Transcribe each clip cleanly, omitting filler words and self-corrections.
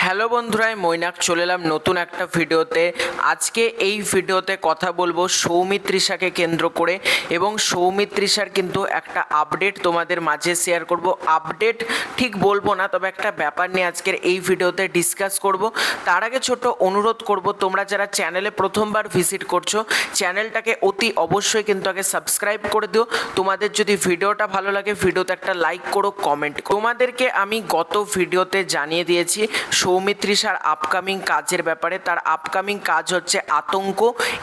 Hello বন্ধুরা, আমি মৈনাক চলে এলাম নতুন একটা ভিডিওতে। আজকে এই ভিডিওতে কথা বলবো সৌমিত্রিষাকে কেন্দ্র করে, এবং সৌমিত্রিষার কিন্তু একটা আপডেট তোমাদের মাঝে শেয়ার করব। আপডেট ঠিক বলবো না, তবে একটা ব্যাপার নিয়ে আজকের এই ভিডিওতে ডিসকাস করব। তার আগে ছোট অনুরোধ করব, তোমরা যারা চ্যানেলে প্রথমবার ভিজিট করছো, চ্যানেলটাকে অতি অবশ্যই কিন্তু আগে সাবস্ক্রাইব করে দিও। তোমাদের যদি ভিডিওটা ভালো লাগে, ভিডিওতে একটা লাইক করো, কমেন্ট। তোমাদেরকে আমি গত ভিডিওতে জানিয়ে দিয়েছি সৌমিত্রিষার আপকামিং কাজের ব্যাপারে। তার আপকামিং কাজ হচ্ছে আতঙ্ক।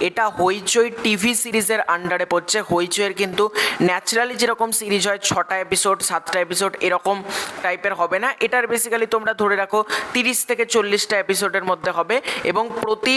এটা হইচই টিভি সিরিজের আন্ডারে পড়ছে। হইচইয়ের কিন্তু ন্যাচারালি যেরকম সিরিজ হয় 6টা এপিসোড 7টা এপিসোড এরকম টাইপের হবে না। এটার বেসিক্যালি তোমরা ধরে রাখো 30 থেকে 40টা এপিসোডের মধ্যে হবে, এবং প্রতি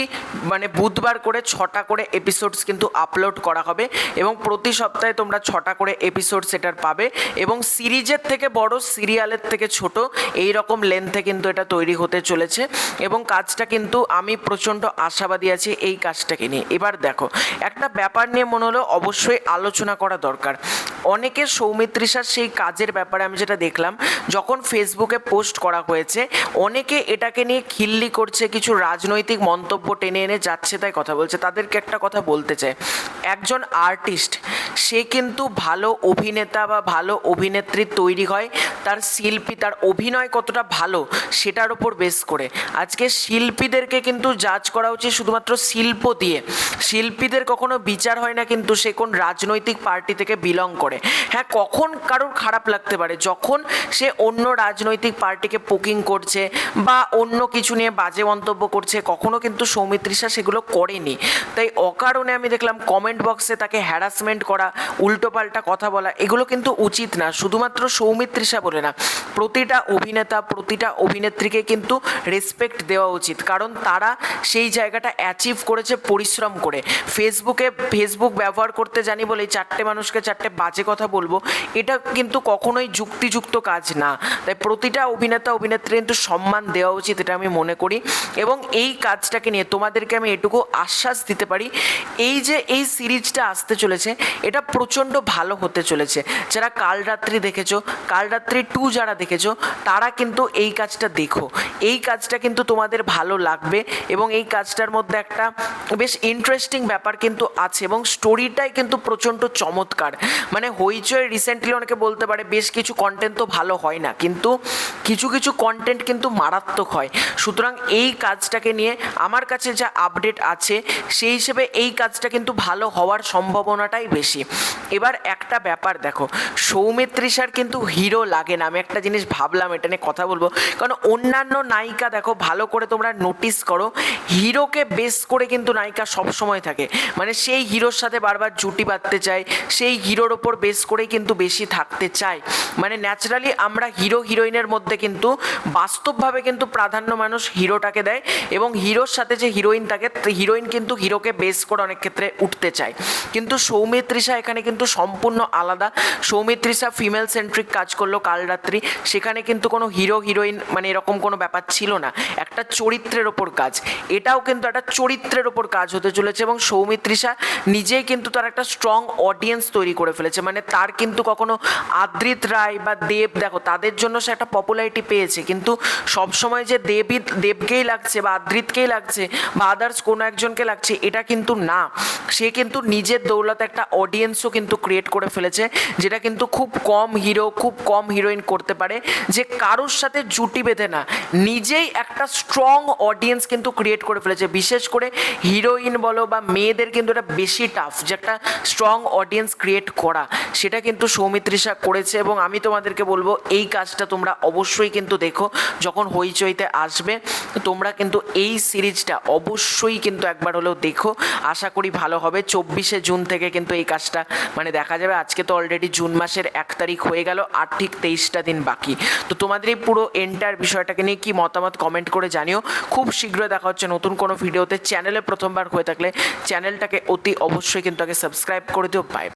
বুধবার করে 6টা করে এপিসোডস কিন্তু আপলোড করা হবে, এবং প্রতি সপ্তাহে তোমরা 6টা করে এপিসোড সেটার পাবে। এবং সিরিজের থেকে বড়, সিরিয়ালের থেকে ছোট, এই রকম লেন্থে কিন্তু এটা তৈরি হতে চলেছে, এবং কাজটা কিন্তু আমি প্রচণ্ড আশাবাদী আছি এই কাজটাকে নিয়ে। এবার দেখো, একটা ব্যাপার নিয়ে মনে হলো অবশ্যই আলোচনা করা দরকার। অনেকে সৌমিত্রিষার সেই কাজের ব্যাপারে আমি যেটা দেখলাম, যখন ফেসবুকে পোস্ট করা হয়েছে, অনেকে এটাকে নিয়ে খিল্লি করছে, কিছু রাজনৈতিক মন্তব্য টেনে এনে যাচ্ছে তাই কথা বলছে। তাদেরকে একটা কথা বলতে চাই, একজন আর্টিস্ট সে কিন্তু ভালো অভিনেতা বা ভালো অভিনেত্রী তৈরি হয় তার শিল্পী, তার অভিনয় কতটা ভালো সেটার উপর বেস করে। আজকে শিল্পীদেরকে কিন্তু জাজ করা উচিত শুধুমাত্র শিল্প দিয়ে। শিল্পীদের কখনো বিচার হয় না কিন্তু সে কোন রাজনৈতিক পার্টি থেকে বিলং করে। হ্যাঁ, কখন কারোর খারাপ লাগতে পারে যখন সে অন্য রাজনৈতিক পার্টিকে পোকিং করছে বা অন্য কিছু নিয়ে বাজে মন্তব্য করছে। কখনো কিন্তু সৌমিত্রিষা সেগুলো করেনি। তাই অকারণে আমি দেখলাম কমেন্ট বক্সে তাকে হ্যারাসমেন্ট করা, উল্টোপাল্টা কথা বলা, এগুলো কিন্তু উচিত না। শুধুমাত্র সৌমিত্রিষা বলে না, প্রতিটা অভিনেতা, প্রতিটা অভিনেত্রীকে কিন্তু রেসপেক্ট দেওয়া উচিত, কারণ তারা সেই জায়গাটা অ্যাচিভ করেছে পরিশ্রম করে। ফেসবুক ব্যবহার করতে জানি বলেই 4টে মানুষকে 4টে বাজে কথা বলবো, এটা কিন্তু কখনোই যুক্তিযুক্ত কাজ না। তাই প্রতিটা অভিনেতা অভিনেত্রী কিন্তু সম্মান দেওয়া উচিত, এটা আমি মনে করি। এবং এই কাজটাকে নিয়ে তোমাদেরকে আমি এটুকু আশ্বাস দিতে পারি, এই যে এই সিরিজটা আসতে চলেছে এটা প্রচণ্ড ভালো হতে চলেছে। যারা কাল রাত্রি দেখেছো, কাল রাত্রি 2 যারা দেখেছো, তারা কিন্তু এই কাজটা দেখো। এই কাজটা কিন্তু তোমাদের ভালো লাগবে, এবং এই কাজটার মধ্যে একটা বেশ ইন্টারেস্টিং ব্যাপার কিন্তু আছে, এবং স্টোরিটাই কিন্তু প্রচণ্ড চমৎকার। হইচই রিসেন্টলি অনেকে বলতে পারে বেশ কিছু কন্টেন্ট তো ভালো হয় না, কিন্তু কিছু কিছু কন্টেন্ট কিন্তু মারাত্মক হয়। সুতরাং এই কাজটাকে নিয়ে আমার কাছে যা আপডেট আছে সেই হিসেবে এই কাজটা কিন্তু ভালো হওয়ার সম্ভাবনাটাই বেশি। এবার একটা ব্যাপার দেখো, সৌমিত্রিষার কিন্তু হিরো লাগে না। আমি একটা জিনিস ভাবলাম, এটা নিয়ে কথা বলবো, কারণ অন্যান্য নায়িকা দেখো, ভালো করে তোমরা নোটিস করো, হিরোকে বেস করে কিন্তু নায়িকা সবসময় থাকে। সেই হিরোর সাথে বারবার জুটি বাঁধতে চায়, সেই হিরোর ওপর বেস করেই কিন্তু বেশি থাকতে চায়। ন্যাচারালি আমরা হিরো হিরোইনের মধ্যে কিন্তু বাস্তবভাবে কিন্তু প্রাধান্য মানুষ হিরোটাকে দেয়, এবং হিরোর সাথে যে হিরোইন থাকে, হিরোইন কিন্তু হিরোকে বেস করে অনেক ক্ষেত্রে উঠতে চায়। কিন্তু সৌমিত্রিষা এখানে কিন্তু সম্পূর্ণ আলাদা। সৌমিত্রিষা ফিমেল সেন্ট্রিক কাজ করলো কাল রাত্রি, সেখানে কিন্তু কোনো হিরো হিরোইন এরকম কোনো ব্যাপার ছিল না, একটা চরিত্রের ওপর কাজ। এটাও কিন্তু একটা চরিত্রের ওপর কাজ হতে চলেছে, এবং সৌমিত্রিষা নিজেই কিন্তু তার একটা স্ট্রং অডিয়েন্স তৈরি করে ফেলেছে। তার কিন্তু কখনো আদ্রিত রায় বা দেব, দেখো তাদের জন্য সে একটা পপুলারিটি পেয়েছে, কিন্তু সবসময় যে দেবকেই লাগছে বা আদ্রিতকেই লাগছে বা আদার্স কোনো একজনকে লাগছে এটা কিন্তু না। সে কিন্তু নিজের দৌলতে একটা অডিয়েন্সও কিন্তু ক্রিয়েট করে ফেলেছে, যেটা কিন্তু খুব কম হিরো, খুব কম হিরোইন করতে পারে, যে কারোর সাথে জুটি বেঁধে না, নিজেই একটা স্ট্রং অডিয়েন্স কিন্তু ক্রিয়েট করে ফেলেছে। বিশেষ করে হিরোইন বলো বা মেয়েদের কিন্তু এটা বেশি টাফ, যে একটা স্ট্রং অডিয়েন্স ক্রিয়েট করা, সেটা কিন্তু সৌমিত্রিষা করেছে। এবং আমি তোমাদেরকে বলবো এই কাজটা তোমরা অবশ্যই কিন্তু দেখো, যখন হইচইতে আসবে তোমরা কিন্তু এই সিরিজটা অবশ্যই কিন্তু একবার হলেও দেখো। আশা করি ভালো হবে। 24শে জুন থেকে কিন্তু এই কাজটা দেখা যাবে। আজকে তো অলরেডি জুন মাসের 1 তারিখ হয়ে গেল, আর ঠিক 23টা দিন বাকি। তো তোমাদের এই পুরো এন্টার বিষয়টাকে নিয়ে কি মতামত কমেন্ট করে জানিও। খুব শীঘ্রই দেখা হচ্ছে নতুন কোনো ভিডিওতে। চ্যানেলে প্রথমবার হয়ে থাকলে চ্যানেলটাকে অতি অবশ্যই কিন্তু আগে সাবস্ক্রাইব করে দিও। বাই।